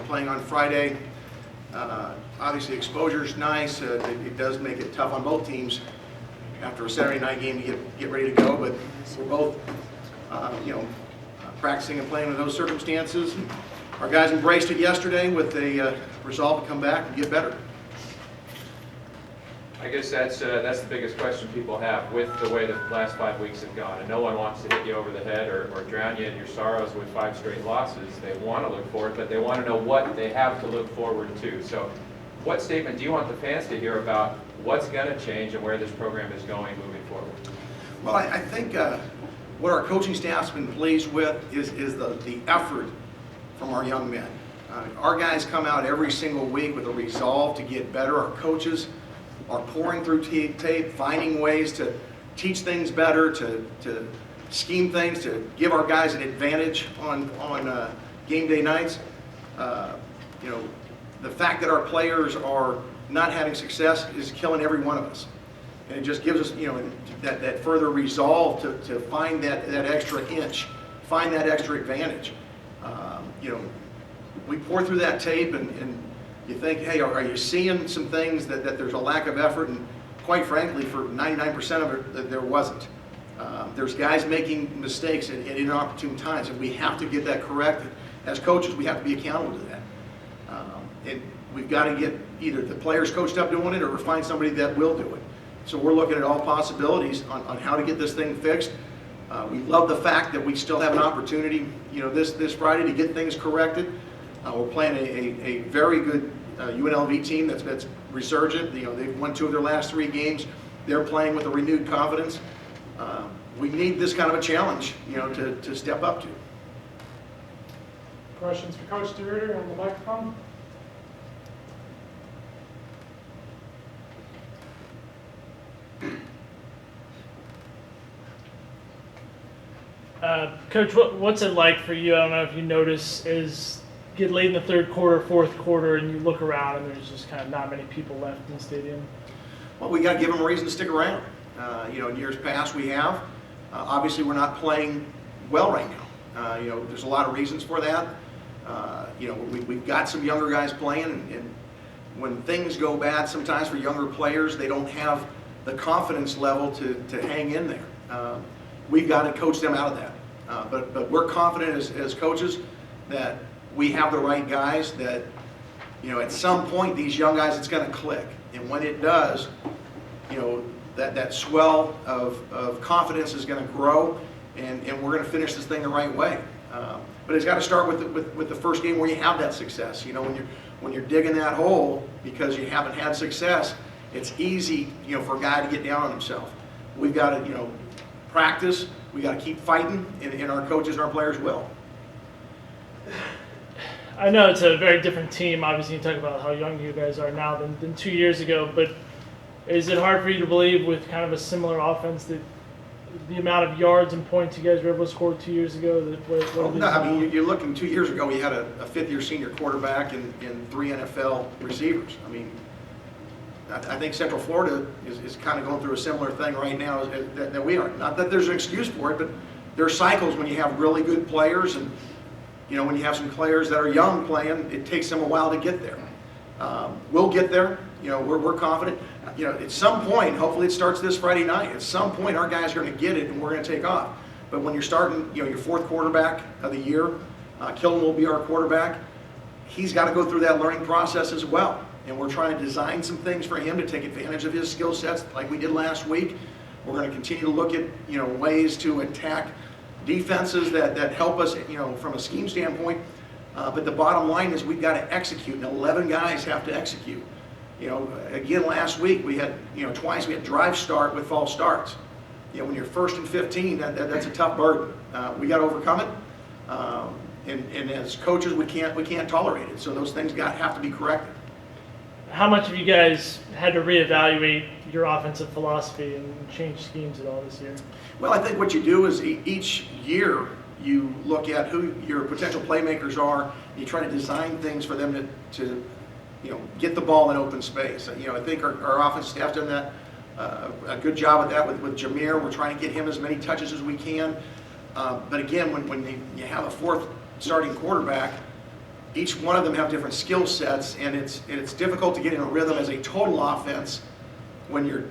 playing on Friday. Obviously, exposure is nice. It does make it tough on both teams after a Saturday night game to get ready to go. But we're both, practicing and playing in those circumstances. Our guys embraced it yesterday with a resolve to come back and get better. I guess that's the biggest question people have with the way the last 5 weeks have gone. And no one wants to hit you over the head or drown you in your sorrows with 5 straight losses. They want to look forward, but they want to know what they have to look forward to. So what statement do you want the fans to hear about what's going to change and where this program is going moving forward? Well, I think what our coaching staff's been pleased with is the effort from our young men. Our guys come out every single week with a resolve to get better. Our coaches are pouring through tape, finding ways to teach things better, to scheme things, to give our guys an advantage on game day nights. The fact that our players are not having success is killing every one of us. And it just gives us, that further resolve to find that extra inch, find that extra advantage. We pour through that tape and you think, hey, are you seeing some things that there's a lack of effort? And quite frankly, for 99% of it, there wasn't. There's guys making mistakes at inopportune times, and we have to get that corrected. As coaches, we have to be accountable to that. And we've got to get either the players coached up doing it or find somebody that will do it. So we're looking at all possibilities on how to get this thing fixed. We love the fact that we still have an opportunity, this Friday to get things corrected. We're playing a very good UNLV team that's resurgent. They've won 2 of their last 3 games. They're playing with a renewed confidence. We need this kind of a challenge, to step up to. Questions for Coach DeRuyter on the microphone? Coach, what's it like for you? I don't know if you notice, is get late in the third quarter, fourth quarter, and you look around and there's just kind of not many people left in the stadium? Well, we got to give them a reason to stick around. In years past we have. Obviously, we're not playing well right now. There's a lot of reasons for that. We've got some younger guys playing, and when things go bad, sometimes for younger players, they don't have the confidence level to hang in there. We've got to coach them out of that. But we're confident as coaches that we have the right guys, that at some point these young guys, it's going to click. And when it does, that swell of confidence is going to grow, and we're going to finish this thing the right way. But it's got to start with the first game where you have that success. When you're digging that hole because you haven't had success, it's easy for a guy to get down on himself. We've got to practice. We got to keep fighting, and our coaches and our players will. I know it's a very different team. Obviously, you talk about how young you guys are now than 2 years ago, but is it hard for you to believe with kind of a similar offense that the amount of yards and points you guys were able to score 2 years ago? You're looking 2 years ago, we had a fifth-year senior quarterback and 3 NFL receivers. I think Central Florida is kind of going through a similar thing right now that we are. Not that there's an excuse for it, but there are cycles when you have really good players, and when you have some players that are young playing, it takes them a while to get there. We'll get there. We're confident. At some point, hopefully it starts this Friday night. At some point, our guys are going to get it, and we're going to take off. But when you're starting, your 4th quarterback of the year, Killen will be our quarterback. He's got to go through that learning process as well. And we're trying to design some things for him to take advantage of his skill sets like we did last week. We're going to continue to look at ways to attack defenses that help us from a scheme standpoint. But the bottom line is we've got to execute, and 11 guys have to execute. Again, last week we had twice we had drive start with false starts. When you're 1st and 15, that's a tough burden. We got to overcome it. And as coaches, we can't tolerate it. So those things have to be corrected. How much have you guys had to reevaluate your offensive philosophy and change schemes at all this year? Well, I think what you do is each year you look at who your potential playmakers are, and you try to design things for them to get the ball in open space. I think our offensive staff's done that a good job at that with Jameer. We're trying to get him as many touches as we can. But again, when you have a 4th starting quarterback, each one of them have different skill sets, and it's difficult to get in a rhythm as a total offense when you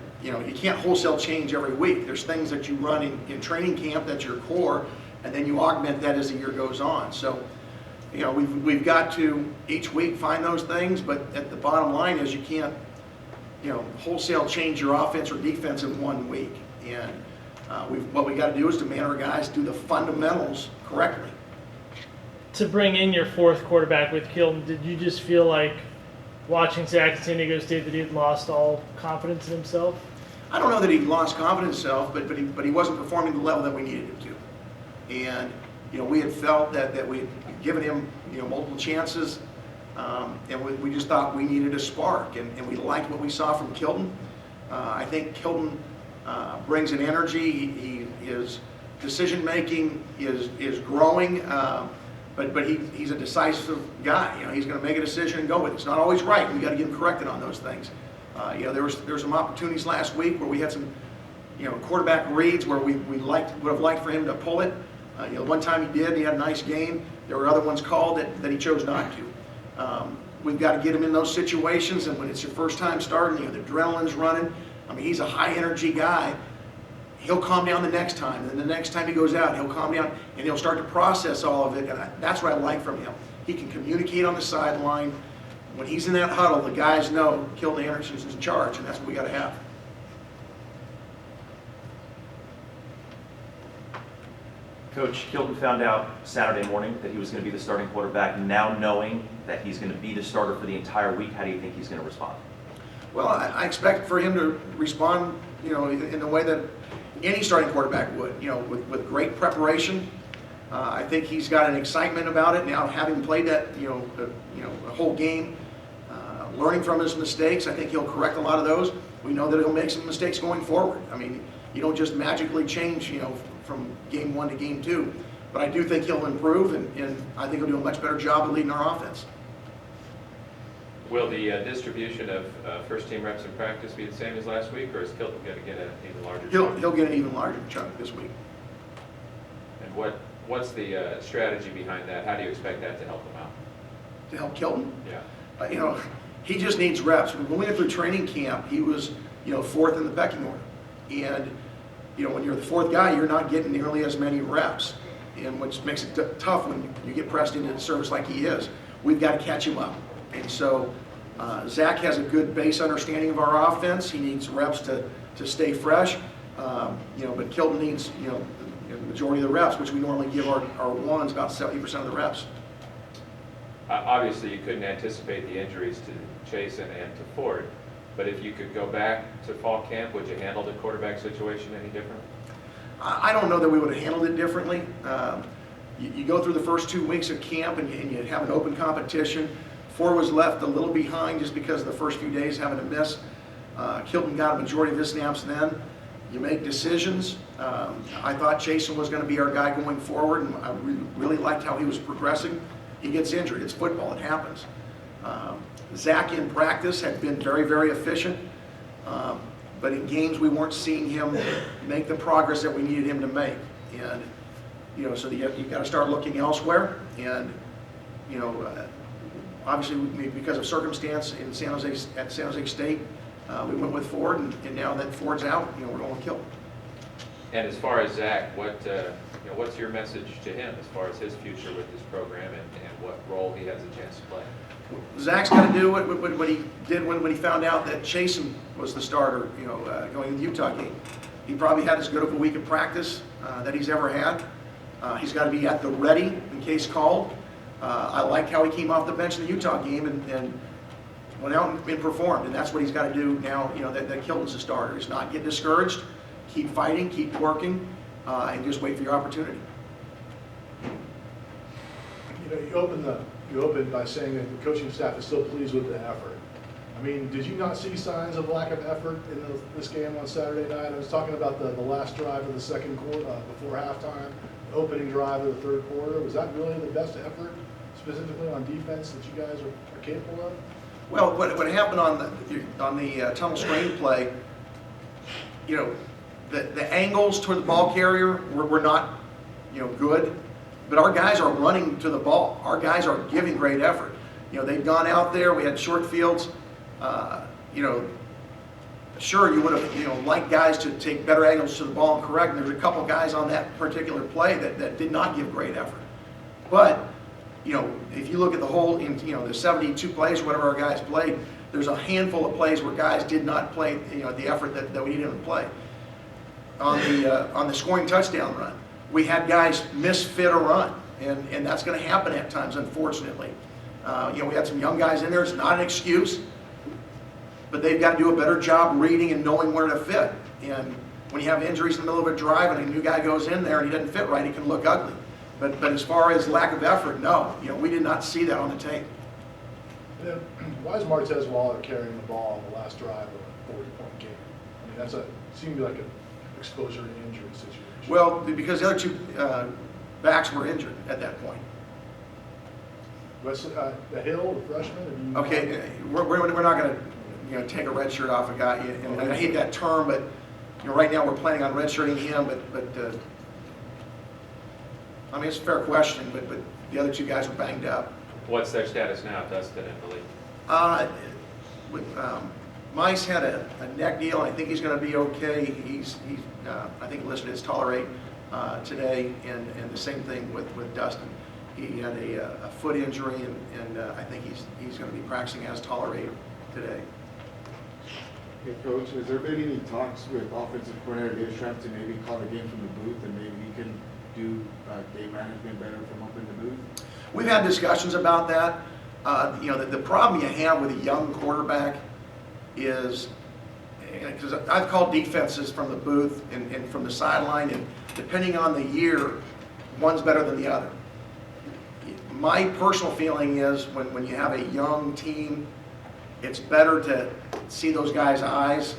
can't wholesale change every week. There's things that you run in training camp that's your core, and then you augment that as the year goes on. So, we've got to each week find those things, but at the bottom line is you can't, wholesale change your offense or defense in 1 week. And what we got to do is demand our guys do the fundamentals correctly. To bring in your fourth quarterback with Kilton, did you just feel like watching Zach at San Diego State that he had lost all confidence in himself? I don't know that he lost confidence in himself, but he wasn't performing the level that we needed him to. And we had felt that we had given him multiple chances, and we just thought we needed a spark, and we liked what we saw from Kilton. I think Kilton brings an energy. His decision making is growing. But he's a decisive guy. He's going to make a decision and go with it. It's not always right. We got to get him corrected on those things. There were some opportunities last week where we had some, quarterback reads where we would have liked for him to pull it. One time he did. He had a nice game. There were other ones called that he chose not to. We've got to get him in those situations, and when it's your first time starting, the adrenaline's running. I mean, he's a high energy guy. He'll calm down the next time, and then the next time he goes out, he'll calm down, and he'll start to process all of it, and that's what I like from him. He can communicate on the sideline. When he's in that huddle, the guys know Kilton Anderson's in charge, and that's what we got to have. Coach, Kilton found out Saturday morning that he was going to be the starting quarterback. Now knowing that he's going to be the starter for the entire week, how do you think he's going to respond? Well, I expect for him to respond, in the way that any starting quarterback would, with great preparation. I think he's got an excitement about it now, having played that, a whole game, learning from his mistakes. I think he'll correct a lot of those. We know that he'll make some mistakes going forward. I mean, you don't just magically change, from game 1 to game 2. But I do think he'll improve, and I think he'll do a much better job of leading our offense. Will the distribution of first-team reps in practice be the same as last week, or is Kilton going to get an even larger chunk? He'll get an even larger chunk this week. And what's the strategy behind that? How do you expect that to help him out? To help Kilton? Yeah. He just needs reps. When we went through training camp, he was, 4th in the pecking order. And, when you're the 4th guy, you're not getting nearly as many reps, and which makes it tough when you get pressed into the service like he is. We've got to catch him up. And so Zach has a good base understanding of our offense. He needs reps to stay fresh. But Kilton needs, the majority of the reps, which we normally give our ones about 70% of the reps. Obviously, you couldn't anticipate the injuries to Chase and to Ford, but if you could go back to fall camp, would you handle the quarterback situation any different? I don't know that we would have handled it differently. You go through the first 2 weeks of camp and you have an open competition. Ford was left a little behind just because of the first few days having to miss. Kilton got a majority of his snaps then. You make decisions. I thought Chasen was going to be our guy going forward, and I really liked how he was progressing. He gets injured. It's football. It happens. Zach in practice had been very, very efficient, but in games we weren't seeing him make the progress that we needed him to make. And so you've got to start looking elsewhere. And obviously, because of circumstance at San Jose State, we went with Ford, and now that Ford's out, we're going to Kilton. And as far as Zach, what's your message to him as far as his future with this program and what role he has a chance to play? Zach's got to do what he did when he found out that Chasen was the starter, going to the Utah game. He probably had as good of a week of practice that he's ever had. He's got to be at the ready in case called. I liked how he came off the bench in the Utah game and went out and performed, and that's what he's got to do now, that Kilton's the starter. Is not get discouraged, keep fighting, keep working, and just wait for your opportunity. You opened by saying that the coaching staff is still pleased with the effort. I mean, did you not see signs of lack of effort in this game on Saturday night? I was talking about the last drive of the second quarter, before halftime, the opening drive of the third quarter. Was that really the best effort, specifically on defense, that you guys are capable of? Well, what happened on the tunnel screen play, the angles toward the ball carrier were not, good. but our guys are running to the ball. Our guys are giving great effort. You know, they've gone out there, we had short fields, you know, sure, you would have, you know, liked guys to take better angles to the ball and correct, and there's a couple guys on that particular play that did not give great effort. But, you know, if you look at the whole, you know, the 72 plays, whatever our guys played, there's a handful of plays where guys did not play, you know, the effort that we needed them to play. On the scoring touchdown run, we had guys misfit a run, and that's going to happen at times, unfortunately. You know, we had some young guys in there. It's not an excuse, but they've got to do a better job reading and knowing where to fit. And when you have injuries in the middle of a drive and a new guy goes in there and he doesn't fit right, he can look ugly. But as far as lack of effort, no. You know, we did not see that on the tape. And then, why is Martez Waller carrying the ball on the last drive of a 40-point game? I mean, that's seemed like an exposure to injury situation. Well, because the other two backs were injured at that point. The Hill, the freshman? Okay, we're not going to, you know, take a red shirt off a guy, and I hate that term, but, you know, right now we're planning on redshirting him, but I mean, it's a fair question, but the other two guys were banged up. What's their status now, Dustin and Malik? Mice had a neck deal. I think he's going to be okay. He's I think listed as tolerate today, and the same thing with Dustin. He had a foot injury, and I think he's going to be practicing as tolerate today. Hey, Coach, has there been any talks with offensive coordinator Dave Schrapp to maybe call the game from the booth, and maybe he can do game management better from up in the booth? We've had discussions about that. You know, the problem you have with a young quarterback is, because I've called defenses from the booth and from the sideline, and depending on the year, one's better than the other. My personal feeling is when you have a young team, it's better to see those guys' eyes.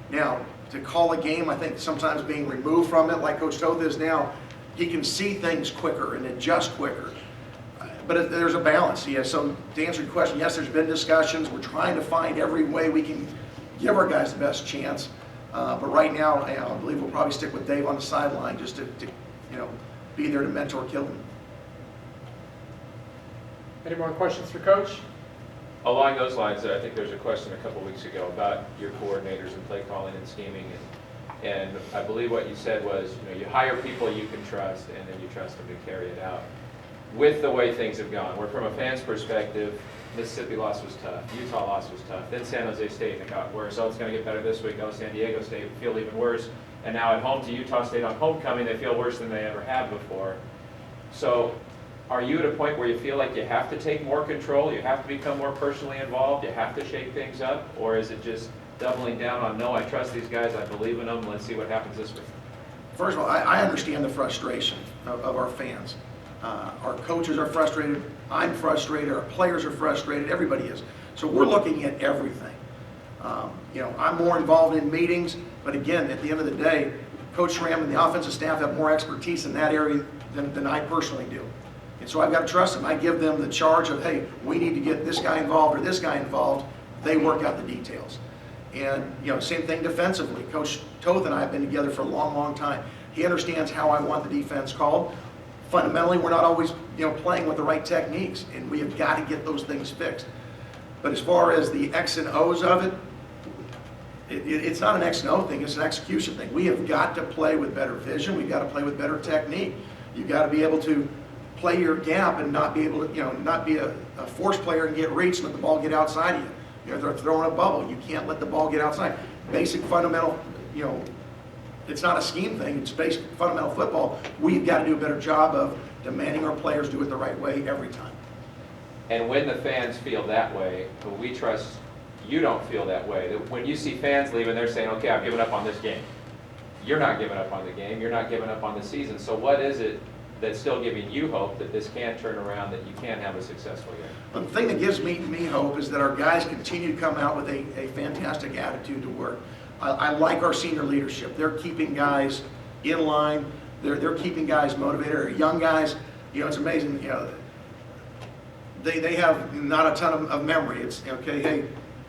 Now, to call a game, I think sometimes being removed from it, like Coach Toth is now, he can see things quicker and adjust quicker. But there's a balance. Yeah, so to answer your question, yes, there's been discussions. We're trying to find every way we can give our guys the best chance. But right now, I believe we'll probably stick with Dave on the sideline just to you know, be there to mentor Kilton. Any more questions for Coach? Along those lines, I think there was a question a couple weeks ago about your coordinators and play calling and scheming, and I believe what you said was, you know, you hire people you can trust, and then you trust them to carry it out. With the way things have gone, where from a fan's perspective, Mississippi loss was tough, Utah loss was tough, then San Jose State, and it got worse. Oh, it's going to get better this week. Oh, San Diego State feel even worse, and now at home to Utah State on homecoming, they feel worse than they ever have before. So, are you at a point where you feel like you have to take more control, you have to become more personally involved, you have to shake things up, or is it just doubling down on, no, I trust these guys, I believe in them, let's see what happens this week? First of all, I understand the frustration of our fans. Our coaches are frustrated, I'm frustrated, our players are frustrated, everybody is. So we're looking at everything. You know, I'm more involved in meetings, but again, at the end of the day, Coach Schramm and the offensive staff have more expertise in that area than I personally do. And so I've got to trust them. I give them the charge of, hey, we need to get this guy involved or this guy involved. They work out the details. And, you know, same thing defensively. Coach Toth and I have been together for a long, long time. He understands how I want the defense called. Fundamentally, we're not always, you know, playing with the right techniques, and we have got to get those things fixed. But as far as the X and O's of it, it's not an X and O thing, it's an execution thing. We have got to play with better vision. We've got to play with better technique. You've got to be able to play your gap and not be able to, you know, not be a force player and get reached and let the ball get outside of you. You know, they're throwing a bubble. You can't let the ball get outside. Basic fundamental, you know, it's not a scheme thing. It's basic fundamental football. We've got to do a better job of demanding our players do it the right way every time. And when the fans feel that way, we trust you don't feel that way. That when you see fans leaving, they're saying, okay, I've given up on this game. You're not giving up on the game. You're not giving up on the season. So what is it that's still giving you hope that this can turn around, that you can have a successful year? The thing that gives me hope is that our guys continue to come out with a fantastic attitude to work. I like our senior leadership. They're keeping guys in line. They're keeping guys motivated. Our young guys, you know, it's amazing. You know, they have not a ton of memory. It's okay. Hey,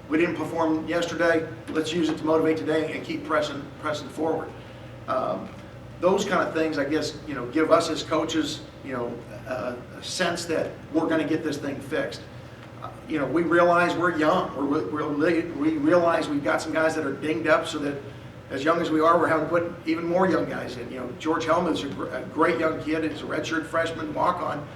we didn't perform yesterday. Let's use it to motivate today and keep pressing forward. Those kind of things, I guess, you know, give us as coaches, a sense that we're going to get this thing fixed. We realize we're young. We realize we've got some guys that are dinged up, so that as young as we are, we're having to put even more young guys in. George Helmuth's a great young kid. He's a redshirt freshman walk-on.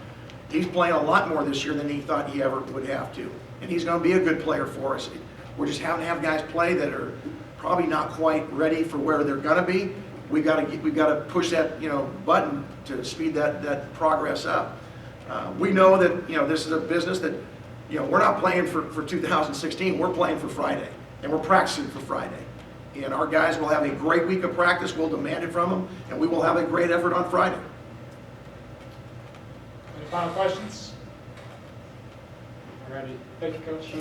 He's playing a lot more this year than he thought he ever would have to. And he's going to be a good player for us. We're just having to have guys play that are probably not quite ready for where they're going to be. We've got to push that button to speed that progress up. We know that this is a business that we're not playing for 2016. We're playing for Friday, and we're practicing for Friday. And our guys will have a great week of practice. We'll demand it from them, and we will have a great effort on Friday. Any final questions? All righty. Thank you, Coach.